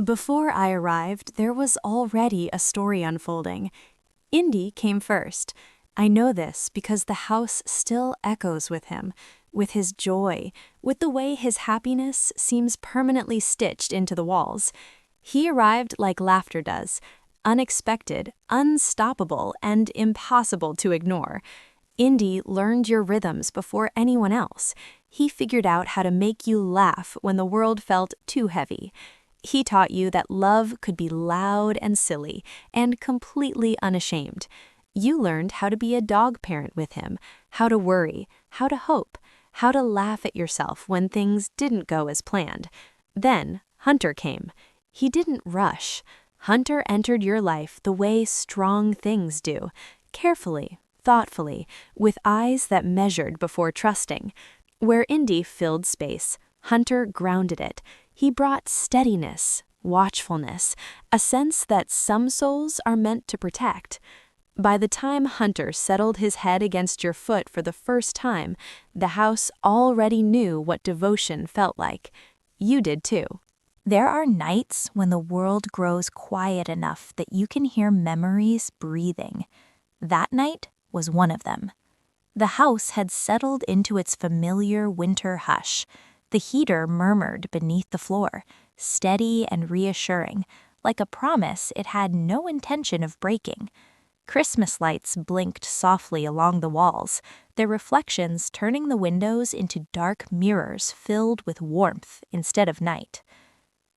Before I arrived, there was already a story unfolding. Indy came first. I know this because the house still echoes with him, with his joy, with the way his happiness seems permanently stitched into the walls. He arrived like laughter does, unexpected, unstoppable, and impossible to ignore. Indy learned your rhythms before anyone else. He figured out how to make you laugh when the world felt too heavy. He taught you that love could be loud and silly and completely unashamed. You learned how to be a dog parent with him, how to worry, how to hope, how to laugh at yourself when things didn't go as planned. Then Hunter came. He didn't rush. Hunter entered your life the way strong things do, carefully, thoughtfully, with eyes that measured before trusting. Where Indy filled space, Hunter grounded it. He brought steadiness, watchfulness, a sense that some souls are meant to protect. By the time Hunter settled his head against your foot for the first time, the house already knew what devotion felt like. You did too. There are nights when the world grows quiet enough that you can hear memories breathing. That night was one of them. The house had settled into its familiar winter hush. The heater murmured beneath the floor, steady and reassuring, like a promise it had no intention of breaking. Christmas lights blinked softly along the walls, their reflections turning the windows into dark mirrors filled with warmth instead of night.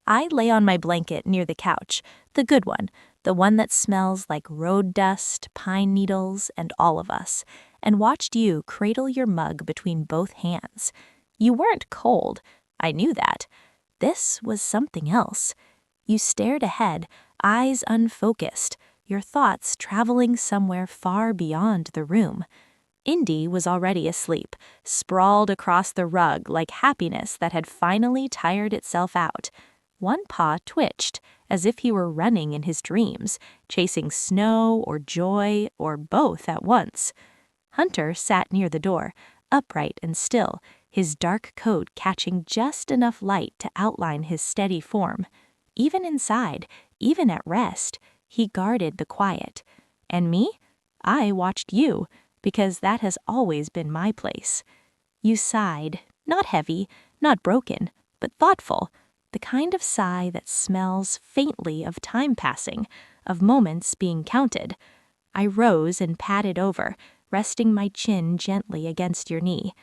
I lay on my blanket near the couch, the good one, the one that smells like road dust, pine needles, and all of us, and watched you cradle your mug between both hands. You weren't cold. I knew that. This was something else. You stared ahead, eyes unfocused, your thoughts traveling somewhere far beyond the room. Indy was already asleep, sprawled across the rug like happiness that had finally tired itself out. One paw twitched, as if he were running in his dreams, chasing snow or joy or both at once. Hunter sat near the door, upright and still, his dark coat catching just enough light to outline his steady form. Even inside, even at rest, he guarded the quiet. And me? I watched you, because that has always been my place. You sighed, not heavy, not broken, but thoughtful, the kind of sigh that smells faintly of time passing, of moments being counted. I rose and patted over, resting my chin gently against your knee.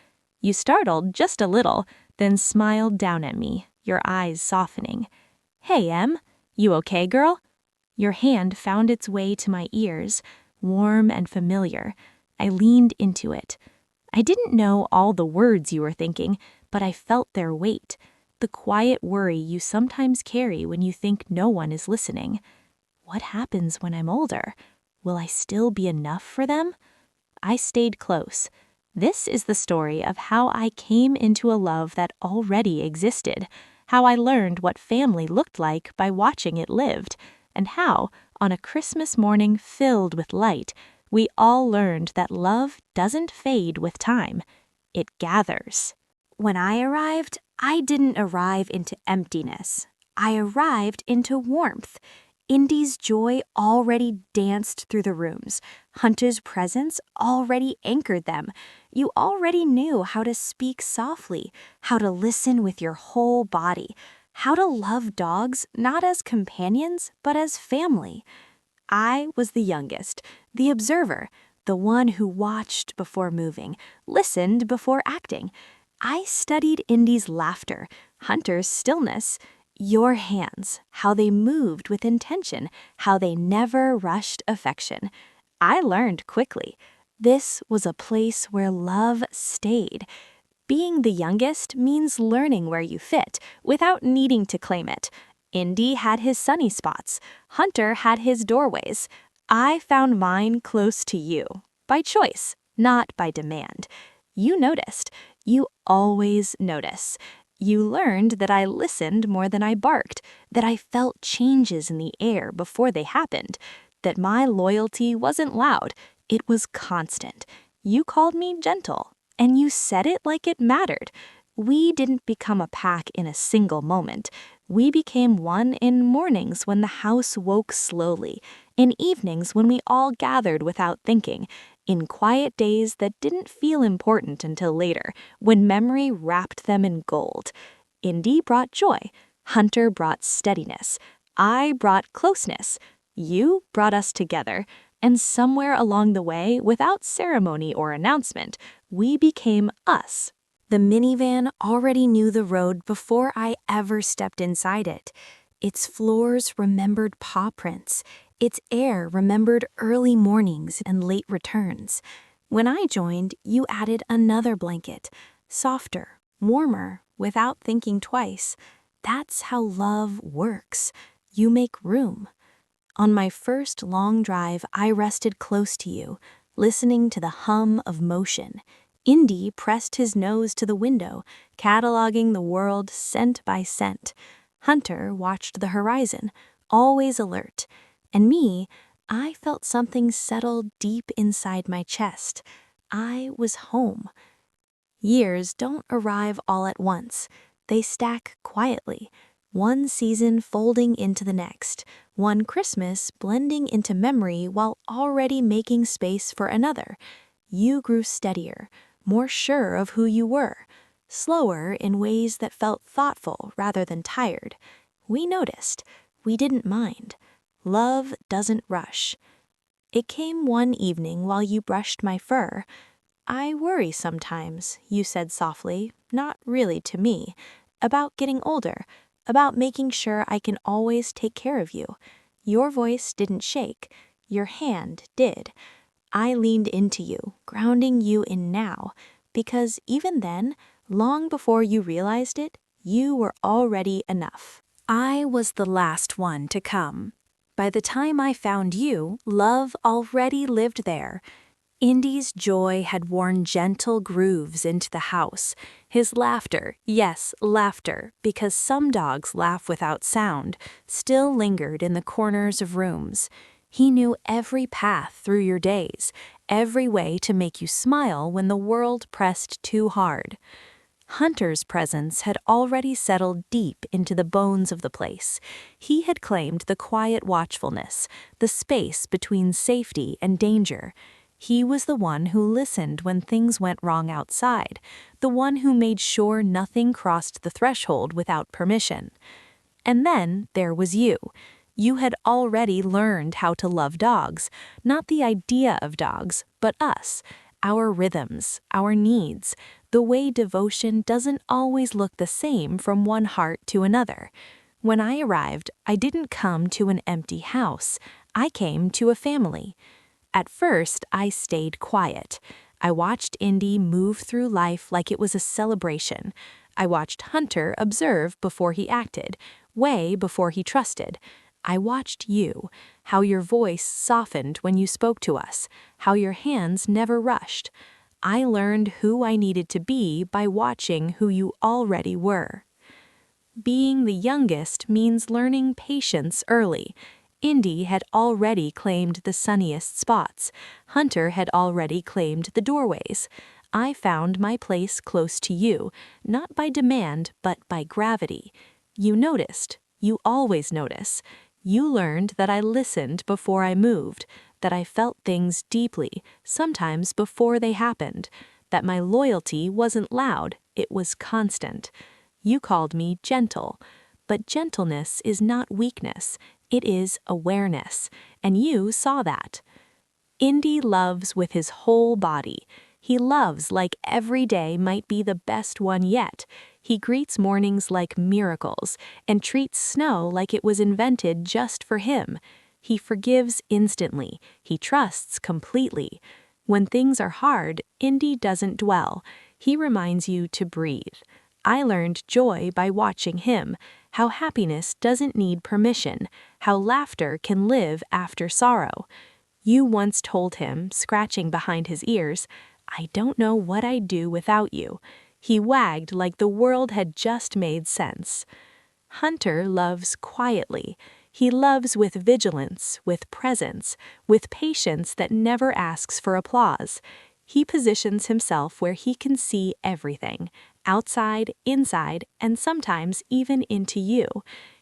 You startled just a little, then smiled down at me, your eyes softening. "Hey, Em, you okay, girl?" Your hand found its way to my ears, warm and familiar. I leaned into it. I didn't know all the words you were thinking, but I felt their weight, the quiet worry you sometimes carry when you think no one is listening. What happens when I'm older? Will I still be enough for them? I stayed close. This is the story of how I came into a love that already existed, how I learned what family looked like by watching it lived, and how, on a Christmas morning filled with light, we all learned that love doesn't fade with time. It gathers. When I arrived, I didn't arrive into emptiness. I arrived into warmth. Indy's joy already danced through the rooms. Hunter's presence already anchored them. You already knew how to speak softly, how to listen with your whole body, how to love dogs not as companions, but as family. I was the youngest, the observer, the one who watched before moving, listened before acting. I studied Indy's laughter, Hunter's stillness, your hands, how they moved with intention, how they never rushed affection. I learned quickly. This was a place where love stayed. Being the youngest means learning where you fit without needing to claim it. Indy had his sunny spots. Hunter had his doorways. I found mine close to you, by choice, not by demand. You noticed. You always notice. You learned that I listened more than I barked, that I felt changes in the air before they happened, that my loyalty wasn't loud, it was constant. You called me gentle, and you said it like it mattered. We didn't become a pack in a single moment. We became one in mornings when the house woke slowly, in evenings when we all gathered without thinking, in quiet days that didn't feel important until later, when memory wrapped them in gold. Indy brought joy. Hunter brought steadiness. I brought closeness. You brought us together. And somewhere along the way, without ceremony or announcement, we became us. The minivan already knew the road before I ever stepped inside it. Its floors remembered paw prints. Its air remembered early mornings and late returns. When I joined, you added another blanket, softer, warmer, without thinking twice. That's how love works. You make room. On my first long drive, I rested close to you, listening to the hum of motion. Indy pressed his nose to the window, cataloging the world scent by scent. Hunter watched the horizon, always alert. And me, I felt something settle deep inside my chest. I was home. Years don't arrive all at once. They stack quietly, one season folding into the next, one Christmas blending into memory while already making space for another. You grew steadier, more sure of who you were, slower in ways that felt thoughtful rather than tired. We noticed. We didn't mind. Love doesn't rush. It came one evening while you brushed my fur. I worry sometimes, you said softly, not really to me, about getting older, about making sure I can always take care of you. Your voice didn't shake. Your hand did. I leaned into you, grounding you in now, because even then, long before you realized it, you were already enough. I was the last one to come. By the time I found you, love already lived there. Indy's joy had worn gentle grooves into the house. His laughter, yes, laughter, because some dogs laugh without sound, still lingered in the corners of rooms. He knew every path through your days, every way to make you smile when the world pressed too hard. Hunter's presence had already settled deep into the bones of the place. He had claimed the quiet watchfulness, the space between safety and danger. He was the one who listened when things went wrong outside, the one who made sure nothing crossed the threshold without permission. And then there was you. You had already learned how to love dogs, not the idea of dogs, but us, our rhythms, our needs, the way devotion doesn't always look the same from one heart to another. When I arrived, I didn't come to an empty house. I came to a family. At first, I stayed quiet. I watched Indy move through life like it was a celebration. I watched Hunter observe before he acted, weigh before he trusted. I watched you, how your voice softened when you spoke to us, how your hands never rushed. I learned who I needed to be by watching who you already were. Being the youngest means learning patience early. Indy had already claimed the sunniest spots. Hunter had already claimed the doorways. I found my place close to you, not by demand, but by gravity. You noticed. You always notice. You learned that I listened before I moved, that I felt things deeply, sometimes before they happened, that my loyalty wasn't loud, it was constant. You called me gentle, but gentleness is not weakness. It is awareness, and you saw that. Indy loves with his whole body. He loves like every day might be the best one yet. He greets mornings like miracles and treats snow like it was invented just for him. He forgives instantly. He trusts completely. When things are hard, Indy doesn't dwell. He reminds you to breathe. I learned joy by watching him, how happiness doesn't need permission, how laughter can live after sorrow. You once told him, scratching behind his ears, "I don't know what I'd do without you." He wagged like the world had just made sense. Hunter loves quietly. He loves with vigilance, with presence, with patience that never asks for applause. He positions himself where he can see everything, outside, inside, and sometimes even into you.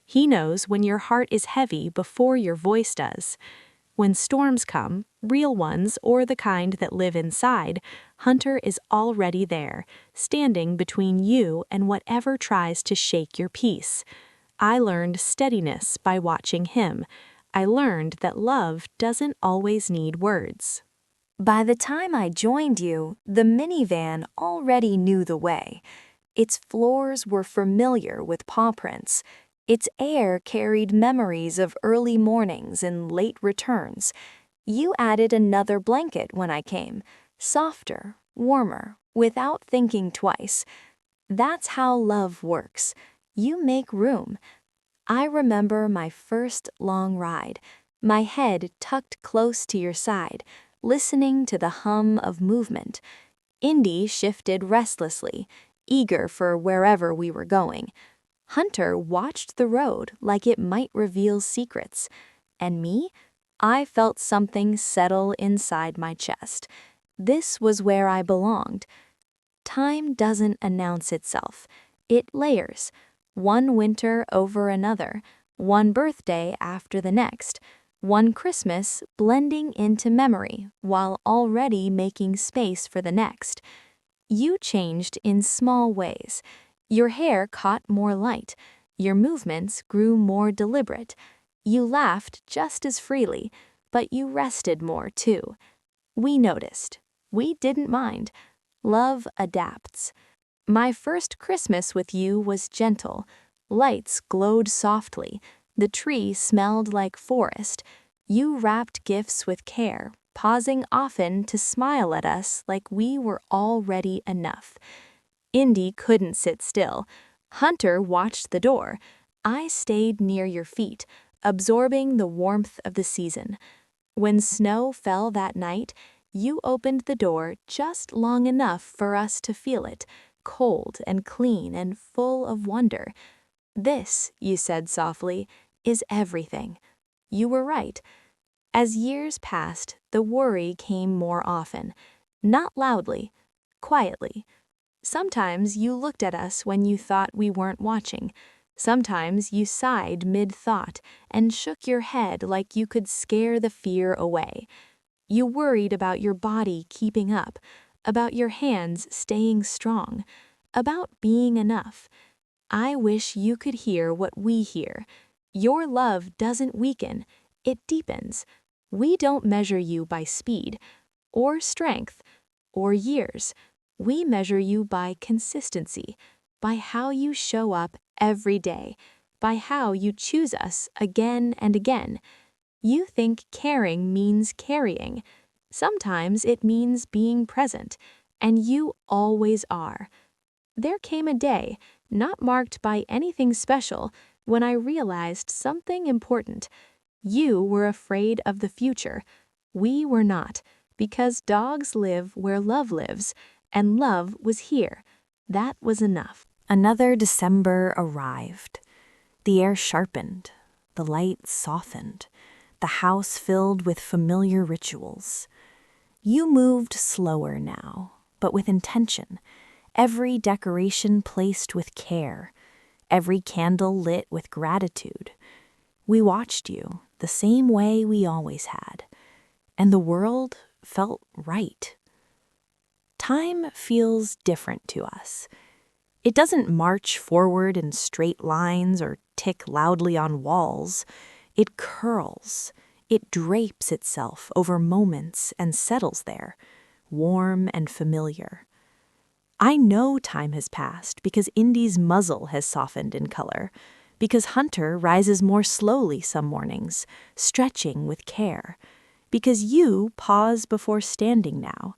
He knows when your heart is heavy before your voice does. When storms come, real ones or the kind that live inside, Hunter is already there, standing between you and whatever tries to shake your peace. I learned steadiness by watching him. I learned that love doesn't always need words. By the time I joined you, the minivan already knew the way. Its floors were familiar with paw prints. Its air carried memories of early mornings and late returns. You added another blanket when I came, softer, warmer, without thinking twice. That's how love works. You make room. I remember my first long ride, my head tucked close to your side, listening to the hum of movement. Indy shifted restlessly, eager for wherever we were going. Hunter watched the road like it might reveal secrets. And me? I felt something settle inside my chest. This was where I belonged. Time doesn't announce itself. It layers, one winter over another, one birthday after the next, one Christmas blending into memory while already making space for the next. You changed in small ways. Your hair caught more light. Your movements grew more deliberate. You laughed just as freely, but you rested more too. We noticed. We didn't mind. Love adapts. My first Christmas with you was gentle. Lights glowed softly. The tree smelled like forest. You wrapped gifts with care, pausing often to smile at us like we were already enough. Indy couldn't sit still. Hunter watched the door. I stayed near your feet, absorbing the warmth of the season. When snow fell that night, you opened the door just long enough for us to feel it, cold and clean and full of wonder. This, you said softly, is everything. You were right. As years passed, the worry came more often, not loudly, quietly. Sometimes you looked at us when you thought we weren't watching. Sometimes you sighed mid-thought and shook your head like you could scare the fear away. You worried about your body keeping up, about your hands staying strong, about being enough. I wish you could hear what we hear. Your love doesn't weaken, it deepens. We don't measure you by speed, or strength, or years. We measure you by consistency, by how you show up every day, by how you choose us again and again. You think caring means carrying. Sometimes it means being present, and you always are. There came a day, not marked by anything special, when I realized something important. You were afraid of the future. We were not, because dogs live where love lives, and love was here. That was enough. Another December arrived. The air sharpened, the light softened, the house filled with familiar rituals. You moved slower now, but with intention. Every decoration placed with care, every candle lit with gratitude. We watched you the same way we always had, and the world felt right. Time feels different to us. It doesn't march forward in straight lines or tick loudly on walls. It curls. It drapes itself over moments and settles there, warm and familiar. I know time has passed because Indy's muzzle has softened in color, because Hunter rises more slowly some mornings, stretching with care, because you pause before standing now,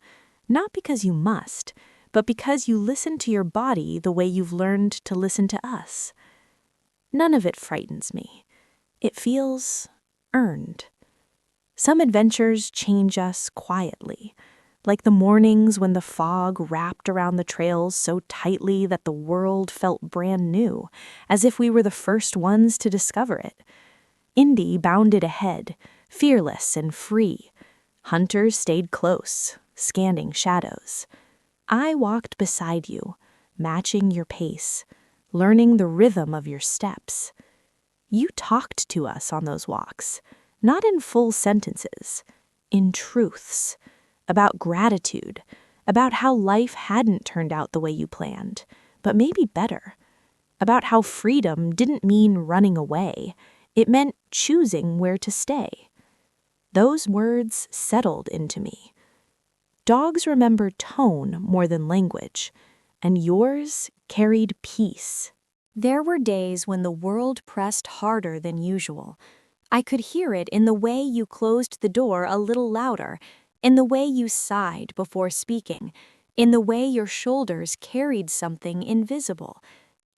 not because you must, but because you listen to your body the way you've learned to listen to us. None of it frightens me. It feels earned. Some adventures change us quietly, like the mornings when the fog wrapped around the trails so tightly that the world felt brand new, as if we were the first ones to discover it. Indy bounded ahead, fearless and free. Hunter stayed close, scanning shadows. I walked beside you, matching your pace, learning the rhythm of your steps. You talked to us on those walks, not in full sentences, in truths, about gratitude, about how life hadn't turned out the way you planned, but maybe better, about how freedom didn't mean running away, it meant choosing where to stay. Those words settled into me. Dogs remember tone more than language, and yours carried peace. There were days when the world pressed harder than usual. I could hear it in the way you closed the door a little louder, in the way you sighed before speaking, in the way your shoulders carried something invisible.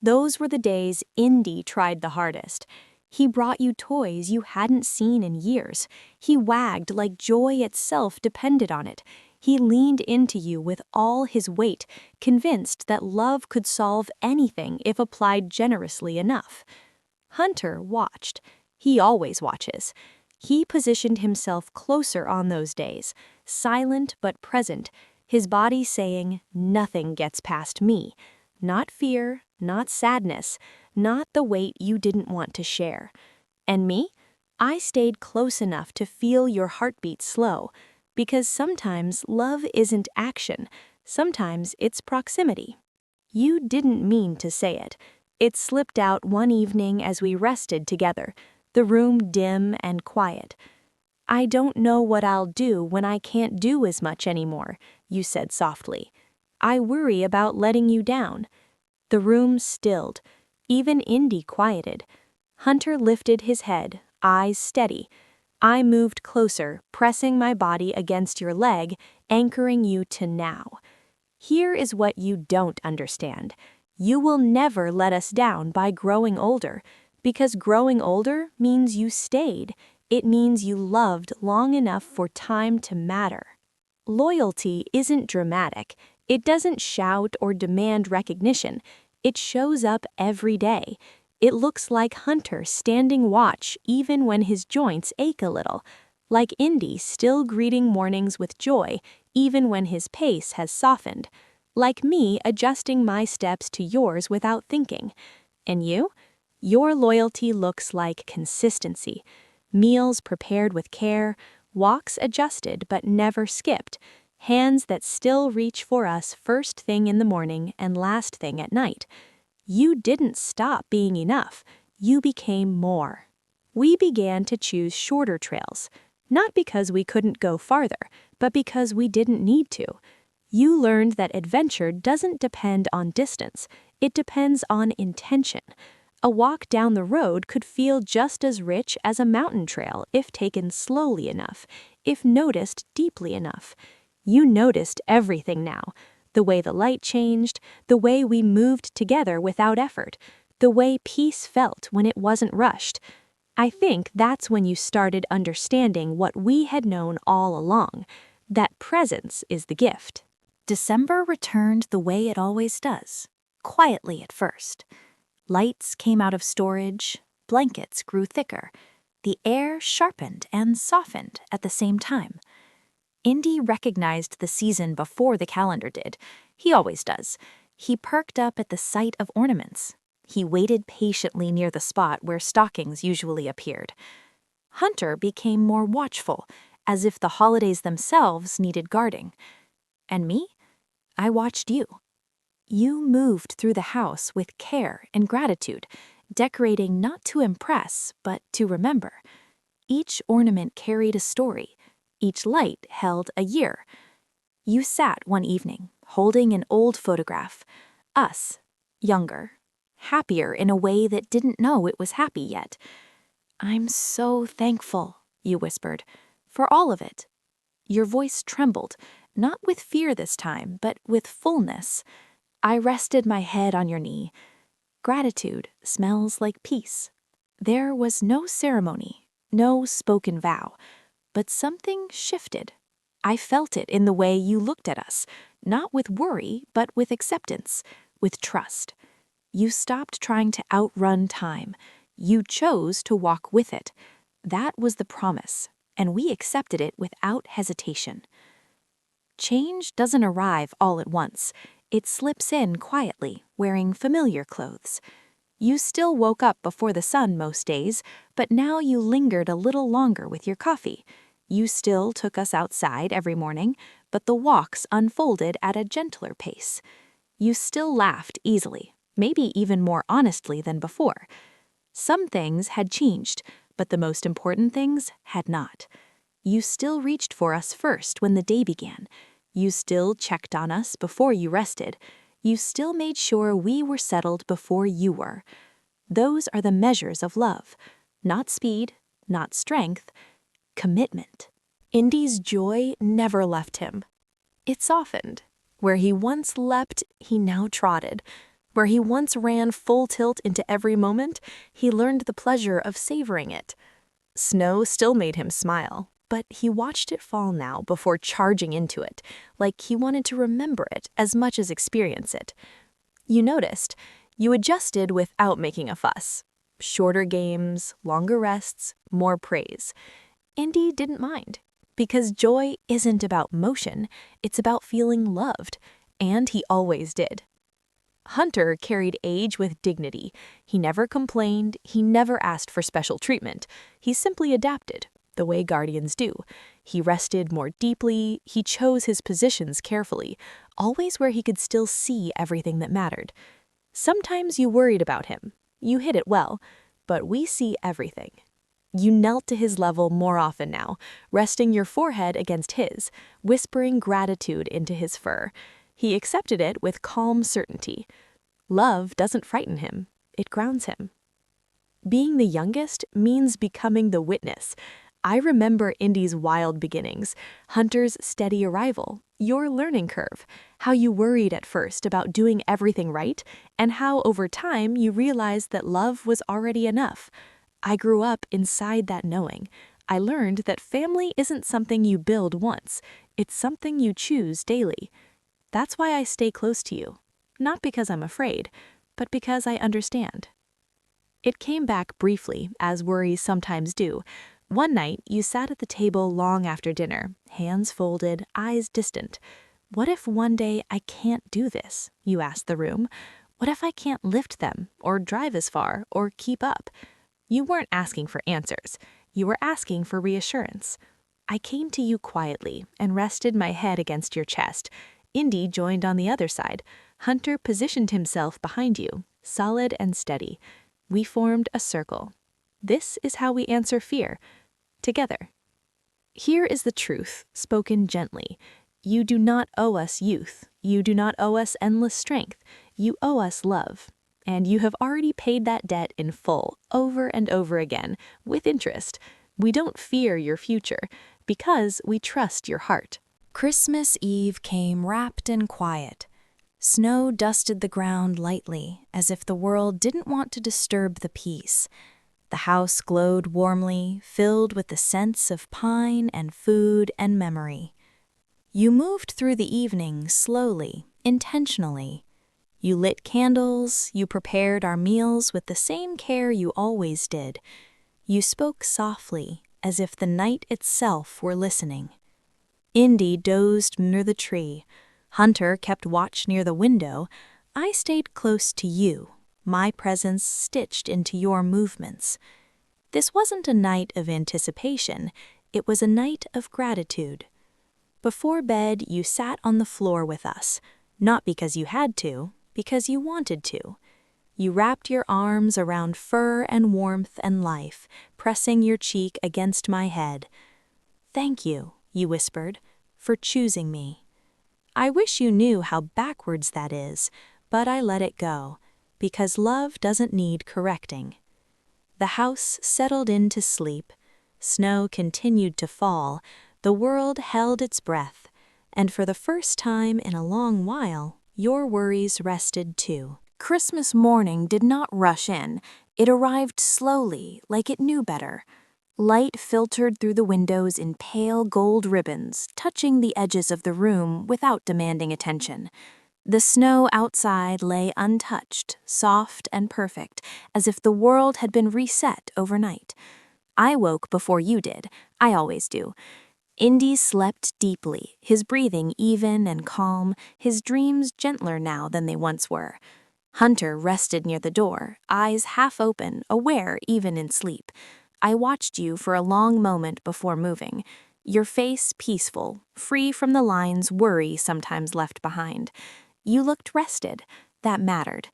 Those were the days Indy tried the hardest. He brought you toys you hadn't seen in years. He wagged like joy itself depended on it. He leaned into you with all his weight, convinced that love could solve anything if applied generously enough. Hunter watched. He always watches. He positioned himself closer on those days, silent but present, his body saying, "Nothing gets past me." Not fear, not sadness, not the weight you didn't want to share. And me? I stayed close enough to feel your heartbeat slow, because sometimes love isn't action, sometimes it's proximity. You didn't mean to say it. It slipped out one evening as we rested together, the room dim and quiet. "I don't know what I'll do when I can't do as much anymore," you said softly. "I worry about letting you down." The room stilled. Even Indy quieted. Hunter lifted his head, eyes steady. I moved closer, pressing my body against your leg, anchoring you to now. Here is what you don't understand. You will never let us down by growing older, because growing older means you stayed. It means you loved long enough for time to matter. Loyalty isn't dramatic. It doesn't shout or demand recognition. It shows up every day. It looks like Hunter standing watch even when his joints ache a little, like Indy still greeting mornings with joy even when his pace has softened, like me adjusting my steps to yours without thinking. And you? Your loyalty looks like consistency. Meals prepared with care, walks adjusted but never skipped, hands that still reach for us first thing in the morning and last thing at night. You didn't stop being enough. You became more. We began to choose shorter trails, not because we couldn't go farther, but because we didn't need to. You learned that adventure doesn't depend on distance. It depends on intention. A walk down the road could feel just as rich as a mountain trail if taken slowly enough, if noticed deeply enough. You noticed everything now. The way the light changed, the way we moved together without effort, the way peace felt when it wasn't rushed. I think that's when you started understanding what we had known all along, that presence is the gift. December returned the way it always does, quietly at first. Lights came out of storage, blankets grew thicker, the air sharpened and softened at the same time. Indy recognized the season before the calendar did. He always does. He perked up at the sight of ornaments. He waited patiently near the spot where stockings usually appeared. Hunter became more watchful, as if the holidays themselves needed guarding. And me? I watched you. You moved through the house with care and gratitude, decorating not to impress, but to remember. Each ornament carried a story. Each light held a year. You sat one evening, holding an old photograph. Us, younger, happier in a way that didn't know it was happy yet. "I'm so thankful," you whispered, "for all of it." Your voice trembled, not with fear this time, but with fullness. I rested my head on your knee. Gratitude smells like peace. There was no ceremony, no spoken vow, but something shifted. I felt it in the way you looked at us, not with worry, but with acceptance, with trust. You stopped trying to outrun time. You chose to walk with it. That was the promise, and we accepted it without hesitation. Change doesn't arrive all at once. It slips in quietly, wearing familiar clothes. You still woke up before the sun most days, but now you lingered a little longer with your coffee. You still took us outside every morning, but the walks unfolded at a gentler pace. You still laughed easily, maybe even more honestly than before. Some things had changed, but the most important things had not. You still reached for us first when the day began. You still checked on us before you rested. You still made sure we were settled before you were. Those are the measures of love. Not speed, not strength, commitment. Indy's joy never left him. It softened. Where he once leapt, he now trotted. Where he once ran full tilt into every moment, he learned the pleasure of savoring it. Snow still made him smile, but he watched it fall now before charging into it, like he wanted to remember it as much as experience it. You noticed. You adjusted without making a fuss. Shorter games, longer rests, more praise. Indy didn't mind, because joy isn't about motion, it's about feeling loved, and he always did. Hunter carried age with dignity. He never complained, he never asked for special treatment. He simply adapted, the way guardians do. He rested more deeply, he chose his positions carefully, always where he could still see everything that mattered. Sometimes you worried about him. You hid it well, but we see everything. You knelt to his level more often now, resting your forehead against his, whispering gratitude into his fur. He accepted it with calm certainty. Love doesn't frighten him, it grounds him. Being the youngest means becoming the witness. I remember Indy's wild beginnings, Hunter's steady arrival, your learning curve, how you worried at first about doing everything right, and how over time you realized that love was already enough. I grew up inside that knowing. I learned that family isn't something you build once, it's something you choose daily. That's why I stay close to you, not because I'm afraid, but because I understand. It came back briefly, as worries sometimes do. One night, you sat at the table long after dinner, hands folded, eyes distant. What if one day I can't do this? You asked the room. What if I can't lift them, or drive as far, or keep up? You weren't asking for answers. You were asking for reassurance. I came to you quietly and rested my head against your chest. Indy joined on the other side. Hunter positioned himself behind you, solid and steady. We formed a circle. This is how we answer fear, together. Here is the truth, spoken gently. You do not owe us youth. You do not owe us endless strength. You owe us love. And you have already paid that debt in full, over and over again, with interest. We don't fear your future, because we trust your heart. Christmas Eve came wrapped in quiet. Snow dusted the ground lightly, as if the world didn't want to disturb the peace. The house glowed warmly, filled with the scents of pine and food and memory. You moved through the evening slowly, intentionally. You lit candles, you prepared our meals with the same care you always did. You spoke softly, as if the night itself were listening. Indy dozed near the tree. Hunter kept watch near the window. I stayed close to you, my presence stitched into your movements. This wasn't a night of anticipation, it was a night of gratitude. Before bed, you sat on the floor with us, not because you had to, because you wanted to. You wrapped your arms around fur and warmth and life, pressing your cheek against my head. "Thank you," you whispered, "for choosing me." I wish you knew how backwards that is, but I let it go, because love doesn't need correcting. The house settled into sleep. Snow continued to fall. The world held its breath, and for the first time in a long while, your worries rested too. Christmas morning did not rush in. It arrived slowly, like it knew better. Light filtered through the windows in pale gold ribbons, touching the edges of the room without demanding attention. The snow outside lay untouched, soft and perfect, as if the world had been reset overnight. I woke before you did. I always do. Indy slept deeply, his breathing even and calm, his dreams gentler now than they once were. Hunter rested near the door, eyes half open, aware even in sleep. I watched you for a long moment before moving, your face peaceful, free from the lines worry sometimes left behind. You looked rested. That mattered.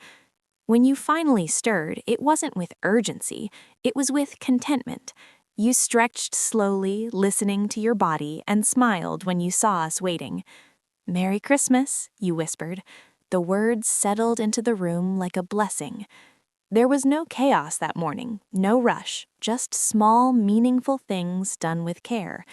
When you finally stirred, it wasn't with urgency, it was with contentment. You stretched slowly, listening to your body, and smiled when you saw us waiting. "Merry Christmas," you whispered. The words settled into the room like a blessing. There was no chaos that morning, no rush, just small, meaningful things done with care.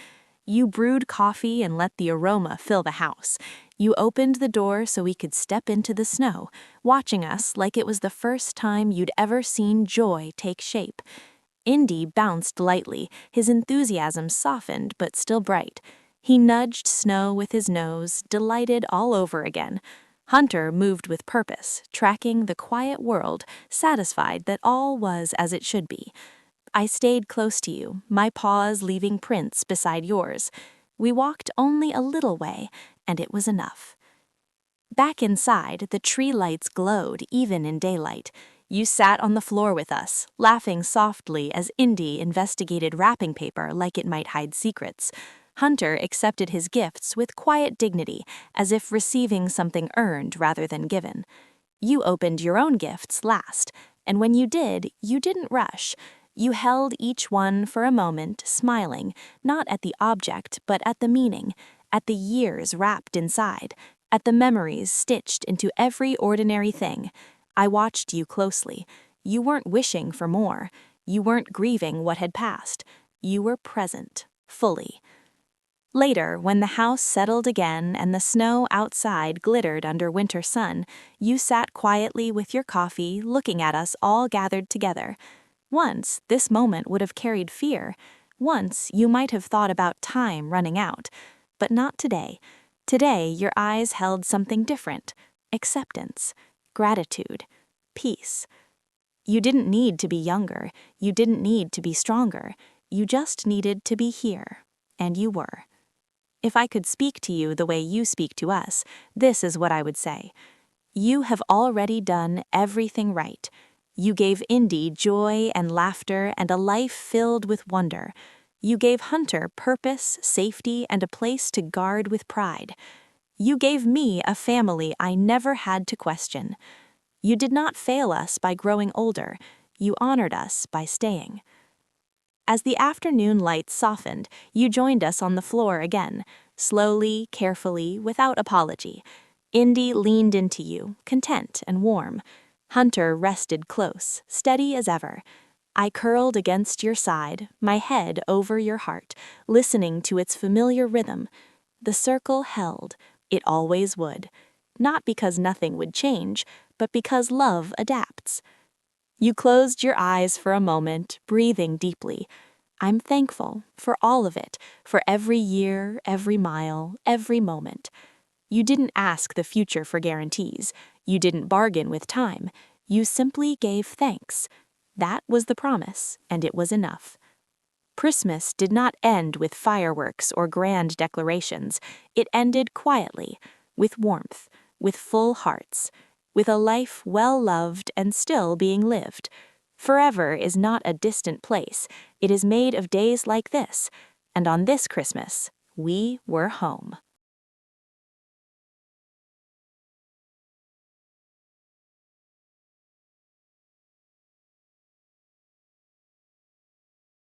You brewed coffee and let the aroma fill the house. You opened the door so we could step into the snow, watching us like it was the first time you'd ever seen joy take shape. Indy bounced lightly, his enthusiasm softened but still bright. He nudged snow with his nose, delighted all over again. Hunter moved with purpose, tracking the quiet world, satisfied that all was as it should be. I stayed close to you, my paws leaving prints beside yours. We walked only a little way, and it was enough. Back inside, the tree lights glowed even in daylight. You sat on the floor with us, laughing softly as Indy investigated wrapping paper like it might hide secrets. Hunter accepted his gifts with quiet dignity, as if receiving something earned rather than given. You opened your own gifts last, and when you did, you didn't rush. You held each one for a moment, smiling, not at the object, but at the meaning, at the years wrapped inside, at the memories stitched into every ordinary thing. I watched you closely. You weren't wishing for more. You weren't grieving what had passed. You were present, fully. Later, when the house settled again and the snow outside glittered under winter sun, you sat quietly with your coffee, looking at us all gathered together. Once, this moment would have carried fear. Once, you might have thought about time running out. But not today. Today, your eyes held something different. Acceptance, gratitude, peace. You didn't need to be younger. You didn't need to be stronger. You just needed to be here. And you were. If I could speak to you the way you speak to us, this is what I would say. You have already done everything right. You gave Indy joy and laughter and a life filled with wonder. You gave Hunter purpose, safety, and a place to guard with pride. You gave me a family I never had to question. You did not fail us by growing older. You honored us by staying. As the afternoon light softened, you joined us on the floor again, slowly, carefully, without apology. Indy leaned into you, content and warm. Hunter rested close, steady as ever. I curled against your side, my head over your heart, listening to its familiar rhythm. The circle held. It always would. Not because nothing would change, but because love adapts. You closed your eyes for a moment, breathing deeply. I'm thankful for all of it, for every year, every mile, every moment. You didn't ask the future for guarantees. You didn't bargain with time. You simply gave thanks. That was the promise, and it was enough. Christmas did not end with fireworks or grand declarations. It ended quietly, with warmth, with full hearts, with a life well loved and still being lived. Forever is not a distant place. It is made of days like this, and on this Christmas, we were home.